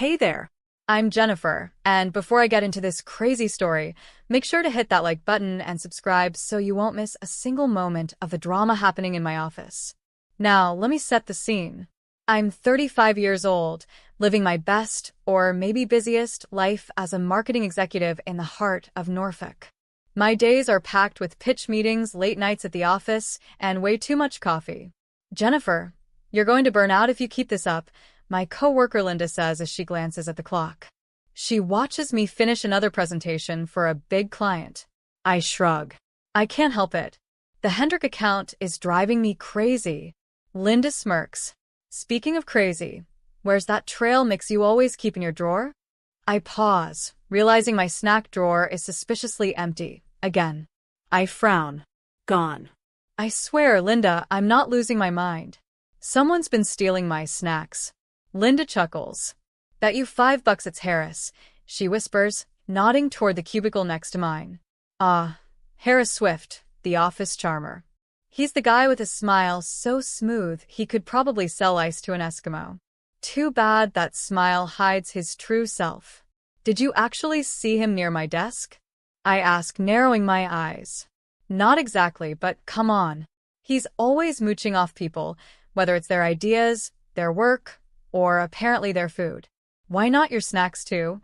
Hey there. I'm Jennifer, and before I get into this crazy story, make sure to hit that like button and subscribe so you won't miss a single moment of the drama happening in my office. Now, let me set the scene. I'm 35 years old, living my best, or maybe busiest, life as a marketing executive in the heart of Norfolk. My days are packed with pitch meetings, late nights at the office, and way too much coffee. Jennifer, you're going to burn out if you keep this up, my coworker Linda says as she glances at the clock. She watches me finish another presentation for a big client. I shrug. I can't help it. The Hendrick account is driving me crazy. Linda smirks. Speaking of crazy, where's that trail mix you always keep in your drawer? I pause, realizing my snack drawer is suspiciously empty, again. I frown. Gone. I swear, Linda, I'm not losing my mind. Someone's been stealing my snacks. Linda chuckles. Bet you $5 it's Harris, she whispers, nodding toward the cubicle next to mine. Ah, Harris Swift, the office charmer. He's the guy with a smile so smooth he could probably sell ice to an Eskimo. Too bad that smile hides his true self. Did you actually see him near my desk? I ask, narrowing my eyes. Not exactly, but come on. He's always mooching off people, whether it's their ideas, their work, or apparently their food. Why not your snacks too?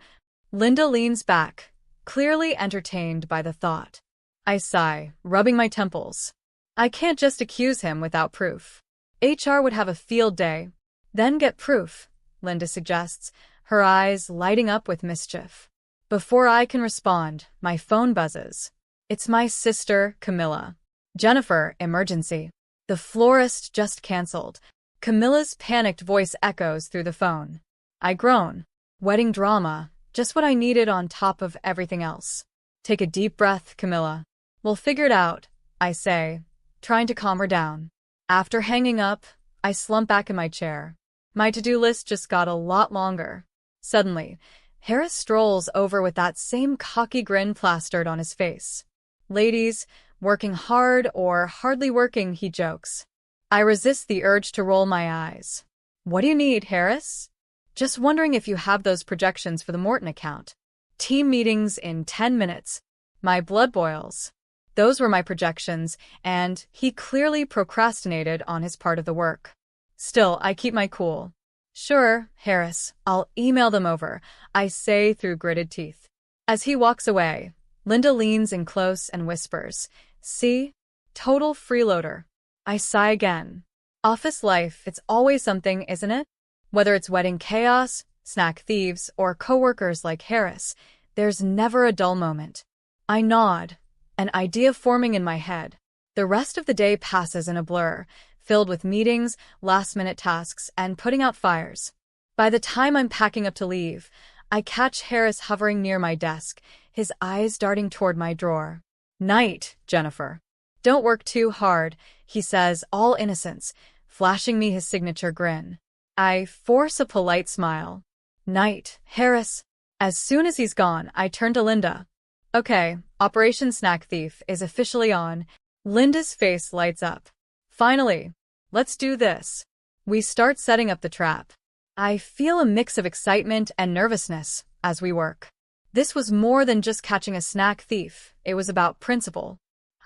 Linda leans back, clearly entertained by the thought. I sigh, rubbing my temples. I can't just accuse him without proof. HR would have a field day. Then get proof, Linda suggests, her eyes lighting up with mischief. Before I can respond, my phone buzzes. It's my sister, Camilla. Jennifer, emergency. The florist just canceled. Camilla's panicked voice echoes through the phone. I groan. Wedding drama, just what I needed on top of everything else. Take a deep breath, Camilla. We'll figure it out, I say, trying to calm her down. After hanging up, I slump back in my chair. My to-do list just got a lot longer. Suddenly, Harris strolls over with that same cocky grin plastered on his face. Ladies, working hard or hardly working, he jokes. I resist the urge to roll my eyes. What do you need, Harris? Just wondering if you have those projections for the Morton account. Team meetings in 10 minutes. My blood boils. Those were my projections, and he clearly procrastinated on his part of the work. Still, I keep my cool. Sure, Harris, I'll email them over, I say through gritted teeth. As he walks away, Linda leans in close and whispers, See? Total freeloader. I sigh again. Office life, it's always something, isn't it? Whether it's wedding chaos, snack thieves, or coworkers like Harris, there's never a dull moment. I nod, an idea forming in my head. The rest of the day passes in a blur, filled with meetings, last-minute tasks, and putting out fires. By the time I'm packing up to leave, I catch Harris hovering near my desk, his eyes darting toward my drawer. Night, Jennifer. Don't work too hard, he says, all innocence, flashing me his signature grin. I force a polite smile. Night, Harris. As soon as he's gone, I turn to Linda. Okay, Operation Snack Thief is officially on. Linda's face lights up. Finally, let's do this. We start setting up the trap. I feel a mix of excitement and nervousness as we work. This was more than just catching a snack thief, it was about principle.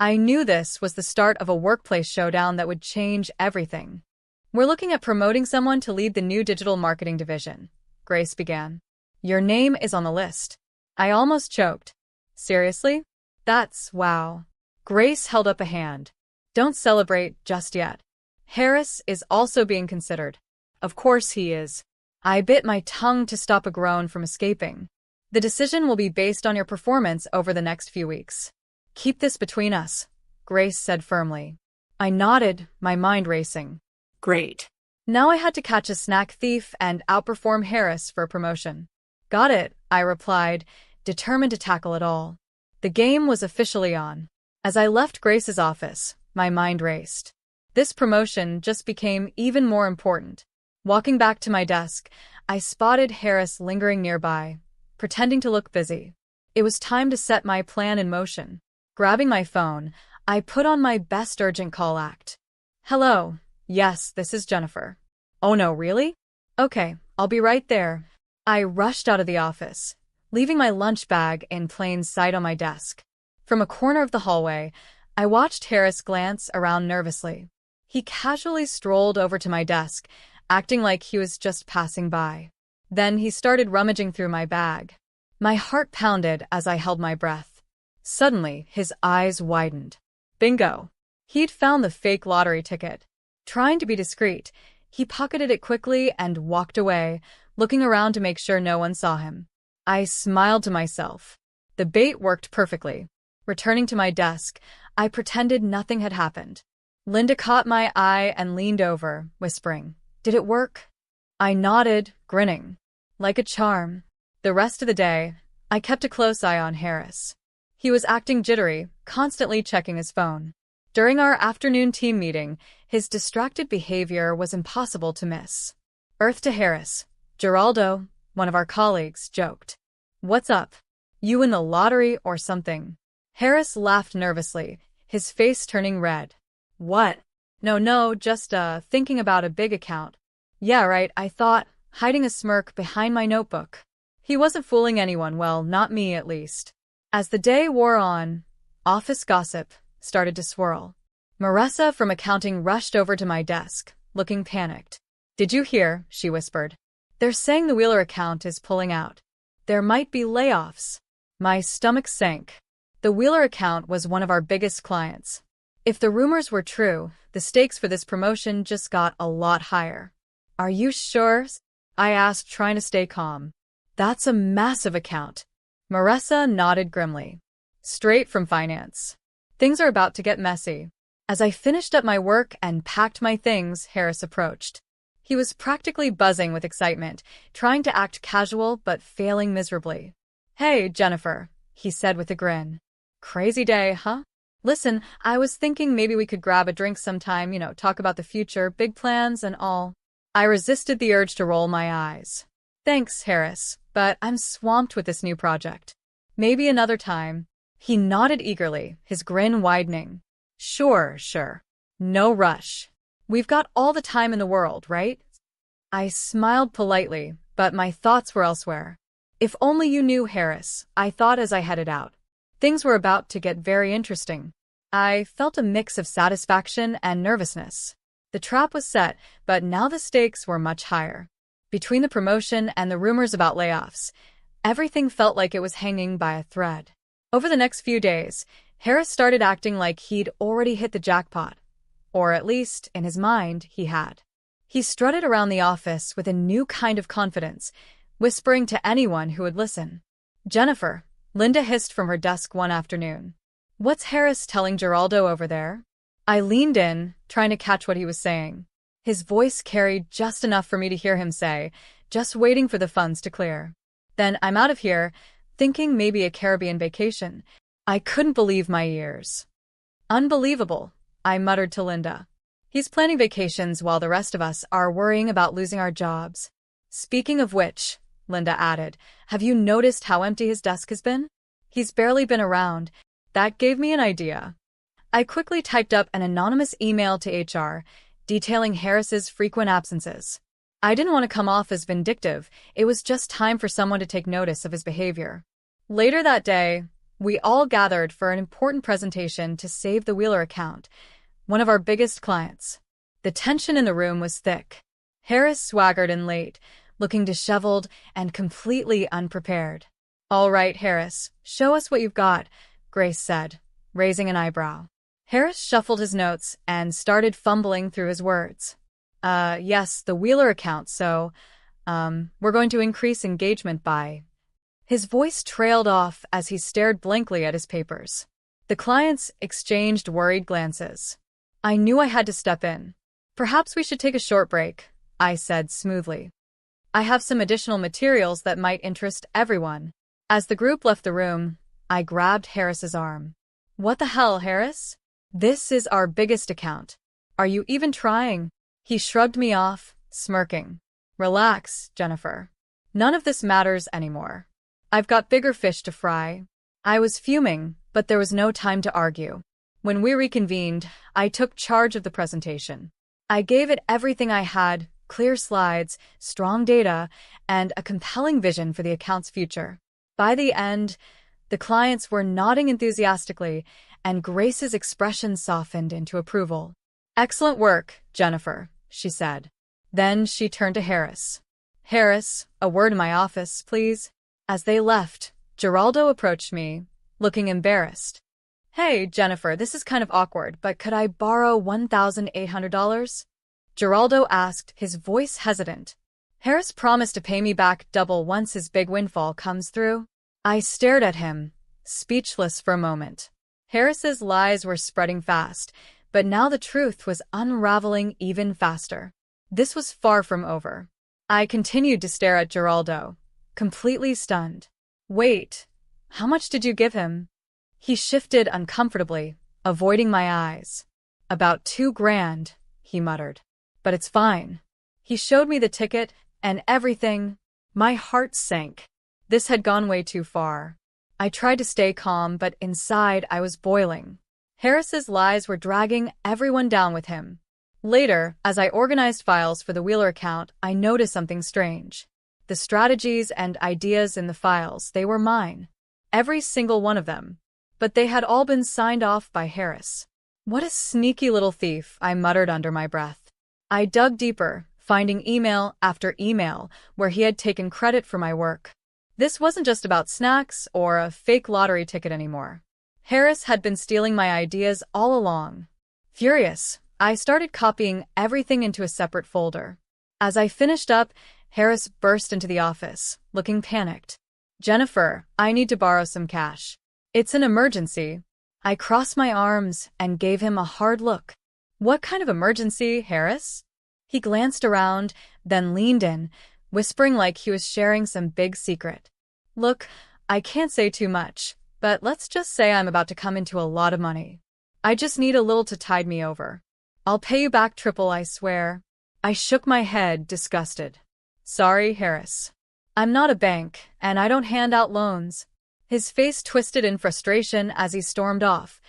I knew this was the start of a workplace showdown that would change everything. We're looking at promoting someone to lead the new digital marketing division, Grace began. Your name is on the list. I almost choked. Seriously? That's wow. Grace held up a hand. Don't celebrate just yet. Harris is also being considered. Of course he is. I bit my tongue to stop a groan from escaping. The decision will be based on your performance over the next few weeks. Keep this between us, Grace said firmly. I nodded, my mind racing. Great. Now I had to catch a snack thief and outperform Harris for a promotion. Got it, I replied, determined to tackle it all. The game was officially on. As I left Grace's office, my mind raced. This promotion just became even more important. Walking back to my desk, I spotted Harris lingering nearby, pretending to look busy. It was time to set my plan in motion. Grabbing my phone, I put on my best urgent call act. Hello. Yes, this is Jennifer. Oh no, really? Okay, I'll be right there. I rushed out of the office, leaving my lunch bag in plain sight on my desk. From a corner of the hallway, I watched Harris glance around nervously. He casually strolled over to my desk, acting like he was just passing by. Then he started rummaging through my bag. My heart pounded as I held my breath. Suddenly, his eyes widened. Bingo! He'd found the fake lottery ticket. Trying to be discreet, he pocketed it quickly and walked away, looking around to make sure no one saw him. I smiled to myself. The bait worked perfectly. Returning to my desk, I pretended nothing had happened. Linda caught my eye and leaned over, whispering, "Did it work?" I nodded, grinning. Like a charm. The rest of the day, I kept a close eye on Harris. He was acting jittery, constantly checking his phone. During our afternoon team meeting, his distracted behavior was impossible to miss. Earth to Harris. Geraldo, one of our colleagues, joked. "What's up? You win the lottery or something?" Harris laughed nervously, his face turning red. "What? No, just thinking about a big account." "Yeah, right, I thought," hiding a smirk behind my notebook. He wasn't fooling anyone, well, not me at least. As the day wore on, office gossip started to swirl. Marissa from accounting rushed over to my desk, looking panicked. "Did you hear?" she whispered. "They're saying the Wheeler account is pulling out. There might be layoffs." My stomach sank. The Wheeler account was one of our biggest clients. If the rumors were true, the stakes for this promotion just got a lot higher. "Are you sure?" I asked, trying to stay calm. "That's a massive account." Marissa nodded grimly. "Straight from finance. Things are about to get messy." As I finished up my work and packed my things, Harris approached. He was practically buzzing with excitement, trying to act casual but failing miserably. "Hey, Jennifer," he said with a grin. "Crazy day, huh? Listen, I was thinking maybe we could grab a drink sometime, talk about the future, big plans and all." I resisted the urge to roll my eyes. "Thanks, Harris, but I'm swamped with this new project. Maybe another time." He nodded eagerly, his grin widening. Sure. No rush. We've got all the time in the world, right?" I smiled politely, but my thoughts were elsewhere. If only you knew, Harris, I thought as I headed out. Things were about to get very interesting. I felt a mix of satisfaction and nervousness. The trap was set, but now the stakes were much higher. Between the promotion and the rumors about layoffs, everything felt like it was hanging by a thread. Over the next few days, Harris started acting like he'd already hit the jackpot. Or at least, in his mind, he had. He strutted around the office with a new kind of confidence, whispering to anyone who would listen. "Jennifer," Linda hissed from her desk one afternoon. "What's Harris telling Geraldo over there?" I leaned in, trying to catch what he was saying. His voice carried just enough for me to hear him say, "Just waiting for the funds to clear. Then I'm out of here," thinking maybe a Caribbean vacation. I couldn't believe my ears. "Unbelievable," I muttered to Linda. "He's planning vacations while the rest of us are worrying about losing our jobs." "Speaking of which," Linda added, "have you noticed how empty his desk has been? He's barely been around." That gave me an idea. I quickly typed up an anonymous email to HR, detailing Harris's frequent absences. I didn't want to come off as vindictive, it was just time for someone to take notice of his behavior. Later that day, we all gathered for an important presentation to save the Wheeler account, one of our biggest clients. The tension in the room was thick. Harris swaggered in late, looking disheveled and completely unprepared. "All right, Harris, show us what you've got," Grace said, raising an eyebrow. Harris shuffled his notes and started fumbling through his words. Yes, the Wheeler account, so, we're going to increase engagement by..." His voice trailed off as he stared blankly at his papers. The clients exchanged worried glances. I knew I had to step in. "Perhaps we should take a short break," I said smoothly. "I have some additional materials that might interest everyone." As the group left the room, I grabbed Harris's arm. "What the hell, Harris? This is our biggest account. Are you even trying?" He shrugged me off, smirking. "Relax, Jennifer. None of this matters anymore. I've got bigger fish to fry." I was fuming, but there was no time to argue. When we reconvened, I took charge of the presentation. I gave it everything I had, clear slides, strong data, and a compelling vision for the account's future. By the end, the clients were nodding enthusiastically, and Grace's expression softened into approval. "Excellent work, Jennifer," she said. Then she turned to Harris. "Harris, a word in my office, please." As they left, Geraldo approached me, looking embarrassed. "Hey, Jennifer, this is kind of awkward, but could I borrow $1,800? Geraldo asked, his voice hesitant. "Harris promised to pay me back double once his big windfall comes through." I stared at him, speechless for a moment. Harris's lies were spreading fast, but now the truth was unraveling even faster. This was far from over. I continued to stare at Geraldo, completely stunned. "Wait, how much did you give him?" He shifted uncomfortably, avoiding my eyes. "About $2,000, he muttered. "But it's fine." He showed me the ticket and everything. My heart sank. This had gone way too far. I tried to stay calm, but inside I was boiling. Harris's lies were dragging everyone down with him. Later, as I organized files for the Wheeler account, I noticed something strange. The strategies and ideas in the files, they were mine. Every single one of them. But they had all been signed off by Harris. "What a sneaky little thief," I muttered under my breath. I dug deeper, finding email after email where he had taken credit for my work. This wasn't just about snacks or a fake lottery ticket anymore. Harris had been stealing my ideas all along. Furious, I started copying everything into a separate folder. As I finished up, Harris burst into the office, looking panicked. "Jennifer, I need to borrow some cash. It's an emergency." I crossed my arms and gave him a hard look. "What kind of emergency, Harris?" He glanced around, then leaned in, whispering like he was sharing some big secret. "Look, I can't say too much, but let's just say I'm about to come into a lot of money. I just need a little to tide me over. I'll pay you back triple, I swear." I shook my head, disgusted. "Sorry, Harris. I'm not a bank, and I don't hand out loans." His face twisted in frustration as he stormed off,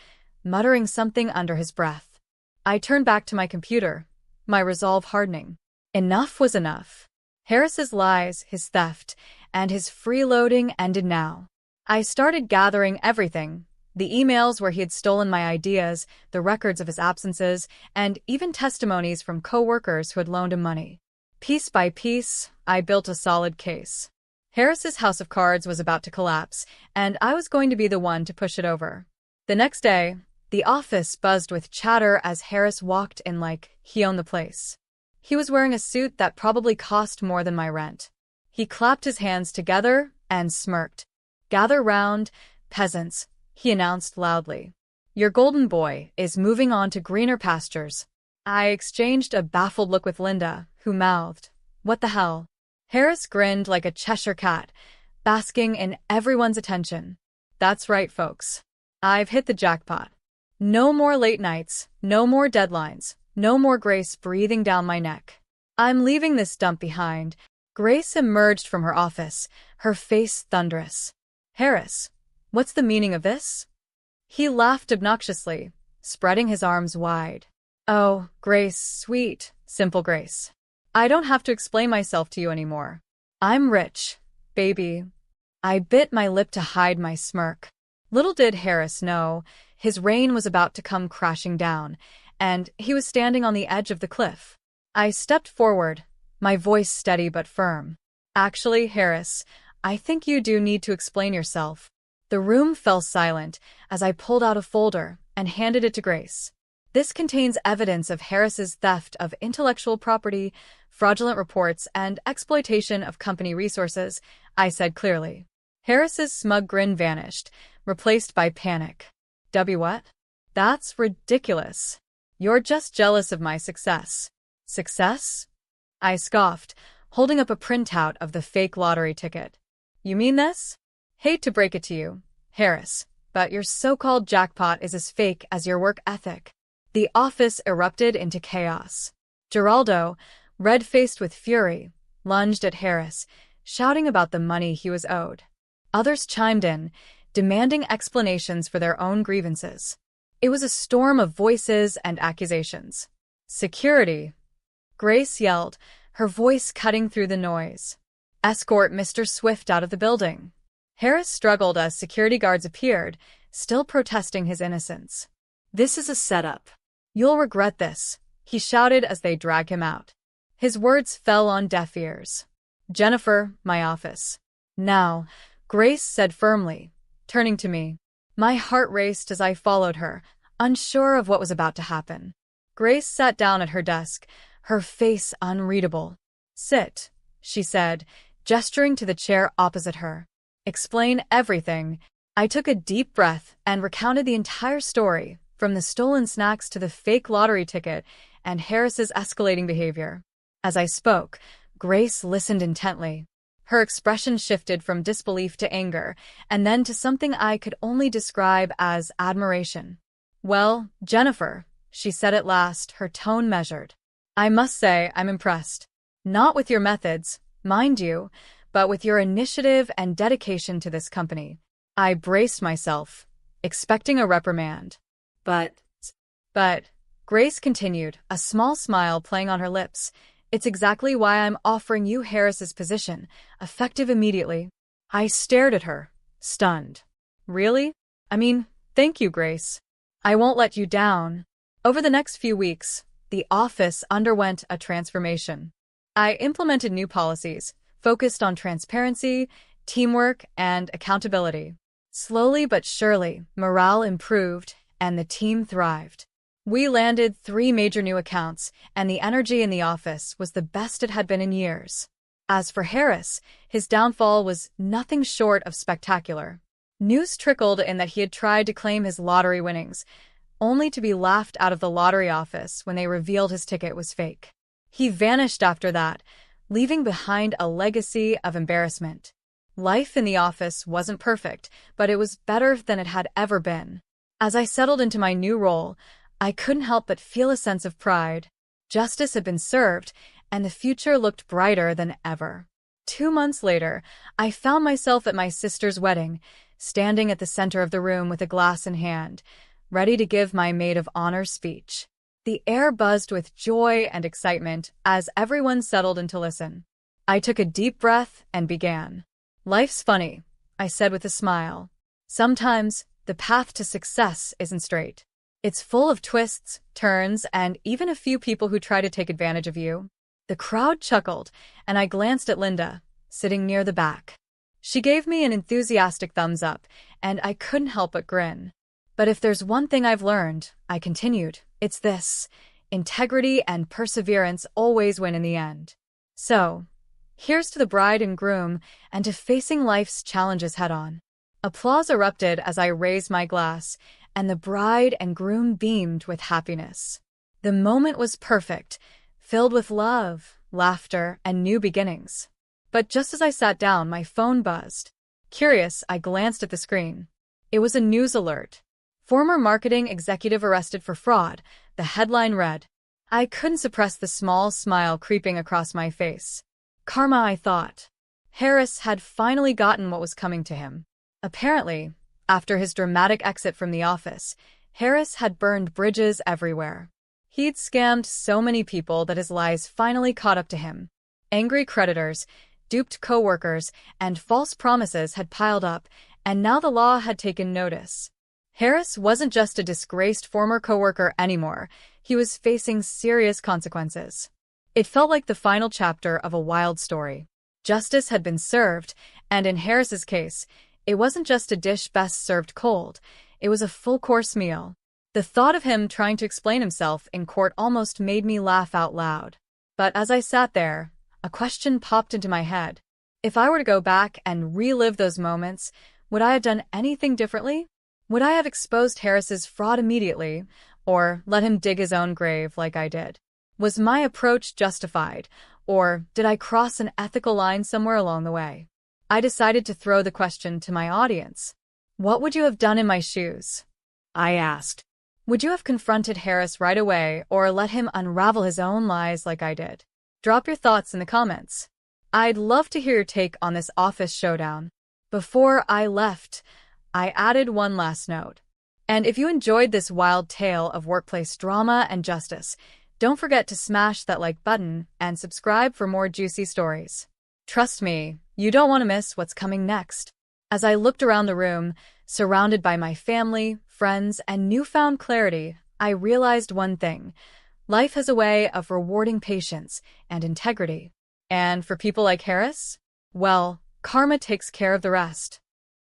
muttering something under his breath. I turned back to my computer, my resolve hardening. Enough was enough. Harris's lies, his theft, and his freeloading ended now. I started gathering everything, the emails where he had stolen my ideas, the records of his absences, and even testimonies from co-workers who had loaned him money. Piece by piece, I built a solid case. Harris's house of cards was about to collapse, and I was going to be the one to push it over. The next day, the office buzzed with chatter as Harris walked in like he owned the place. He was wearing a suit that probably cost more than my rent. He clapped his hands together and smirked. "Gather round, peasants," he announced loudly. "Your golden boy is moving on to greener pastures." I exchanged a baffled look with Linda, who mouthed, "What the hell?" Harris grinned like a Cheshire cat, basking in everyone's attention. "That's right, folks. I've hit the jackpot. No more late nights, no more deadlines, no more Grace breathing down my neck. I'm leaving this dump behind." Grace emerged from her office, her face thunderous. "Harris, what's the meaning of this?" He laughed obnoxiously, spreading his arms wide. "Oh, Grace, sweet, simple Grace. I don't have to explain myself to you anymore. I'm rich, baby." I bit my lip to hide my smirk. Little did Harris know, his reign was about to come crashing down, and he was standing on the edge of the cliff. I stepped forward, my voice steady but firm. "Actually, Harris, I think you do need to explain yourself." The room fell silent as I pulled out a folder and handed it to Grace. "This contains evidence of Harris's theft of intellectual property, fraudulent reports, and exploitation of company resources," I said clearly. Harris's smug grin vanished, replaced by panic. What? That's ridiculous. You're just jealous of my success." "Success?" I scoffed, holding up a printout of the fake lottery ticket. "You mean this? Hate to break it to you, Harris, but your so-called jackpot is as fake as your work ethic." The office erupted into chaos. Geraldo, red-faced with fury, lunged at Harris, shouting about the money he was owed. Others chimed in, demanding explanations for their own grievances. It was a storm of voices and accusations. "Security!" Grace yelled, her voice cutting through the noise. "Escort Mr. Swift out of the building." Harris struggled as security guards appeared, still protesting his innocence. "This is a setup. You'll regret this," he shouted as they dragged him out. His words fell on deaf ears. "Jennifer, my office." "Now," Grace said firmly, turning to me. My heart raced as I followed her, unsure of what was about to happen. Grace sat down at her desk, her face unreadable. "Sit," she said, gesturing to the chair opposite her. "Explain everything." I took a deep breath and recounted the entire story, from the stolen snacks to the fake lottery ticket and Harris's escalating behavior. As I spoke, Grace listened intently. Her expression shifted from disbelief to anger, and then to something I could only describe as admiration. "Well, Jennifer," she said at last, her tone measured. "I must say I'm impressed. Not with your methods, mind you, but with your initiative and dedication to this company." I braced myself, expecting a reprimand. But, Grace continued, a small smile playing on her lips, "it's exactly why I'm offering you Harris's position, effective immediately." I stared at her, stunned. "Really? I mean, thank you, Grace. I won't let you down." Over the next few weeks, the office underwent a transformation. I implemented new policies, focused on transparency, teamwork, and accountability. Slowly but surely, morale improved, and the team thrived. We landed 3 major new accounts, and the energy in the office was the best it had been in years. As for Harris, his downfall was nothing short of spectacular. News trickled in that he had tried to claim his lottery winnings, only to be laughed out of the lottery office when they revealed his ticket was fake. He vanished after that, leaving behind a legacy of embarrassment. Life in the office wasn't perfect, but it was better than it had ever been. As I settled into my new role, I couldn't help but feel a sense of pride. Justice had been served, and the future looked brighter than ever. 2 months later, I found myself at my sister's wedding, standing at the center of the room with a glass in hand, ready to give my maid of honor speech. The air buzzed with joy and excitement as everyone settled in to listen. I took a deep breath and began. "Life's funny," I said with a smile. "Sometimes the path to success isn't straight. It's full of twists, turns, and even a few people who try to take advantage of you." The crowd chuckled, and I glanced at Linda, sitting near the back. She gave me an enthusiastic thumbs up, and I couldn't help but grin. "But if there's one thing I've learned," I continued, "it's this: integrity and perseverance always win in the end." So, here's to the bride and groom, and to facing life's challenges head-on. Applause erupted as I raised my glass, and the bride and groom beamed with happiness. The moment was perfect, filled with love, laughter, and new beginnings. But just as I sat down, my phone buzzed. Curious, I glanced at the screen. It was a news alert. "Former marketing executive arrested for fraud," the headline read. I couldn't suppress the small smile creeping across my face. Karma, I thought. Harris had finally gotten what was coming to him. Apparently, after his dramatic exit from the office, Harris had burned bridges everywhere. He'd scammed so many people that his lies finally caught up to him. Angry creditors, duped coworkers, and false promises had piled up, and now the law had taken notice. Harris wasn't just a disgraced former coworker anymore. He was facing serious consequences. It felt like the final chapter of a wild story. Justice had been served, and in Harris's case, it wasn't just a dish best served cold, it was a full-course meal. The thought of him trying to explain himself in court almost made me laugh out loud. But as I sat there, a question popped into my head. If I were to go back and relive those moments, would I have done anything differently? Would I have exposed Harris's fraud immediately, or let him dig his own grave like I did? Was my approach justified, or did I cross an ethical line somewhere along the way? I decided to throw the question to my audience. What would you have done in my shoes? I asked. Would you have confronted Harris right away or let him unravel his own lies like I did? Drop your thoughts in the comments. I'd love to hear your take on this office showdown. Before I left, I added one last note. And if you enjoyed this wild tale of workplace drama and justice, Don't forget to smash that like button and subscribe for more juicy stories. Trust me, you don't want to miss what's coming next. As I looked around the room, surrounded by my family, friends, and newfound clarity, I realized one thing. Life has a way of rewarding patience and integrity. And for people like Harris, well, karma takes care of the rest.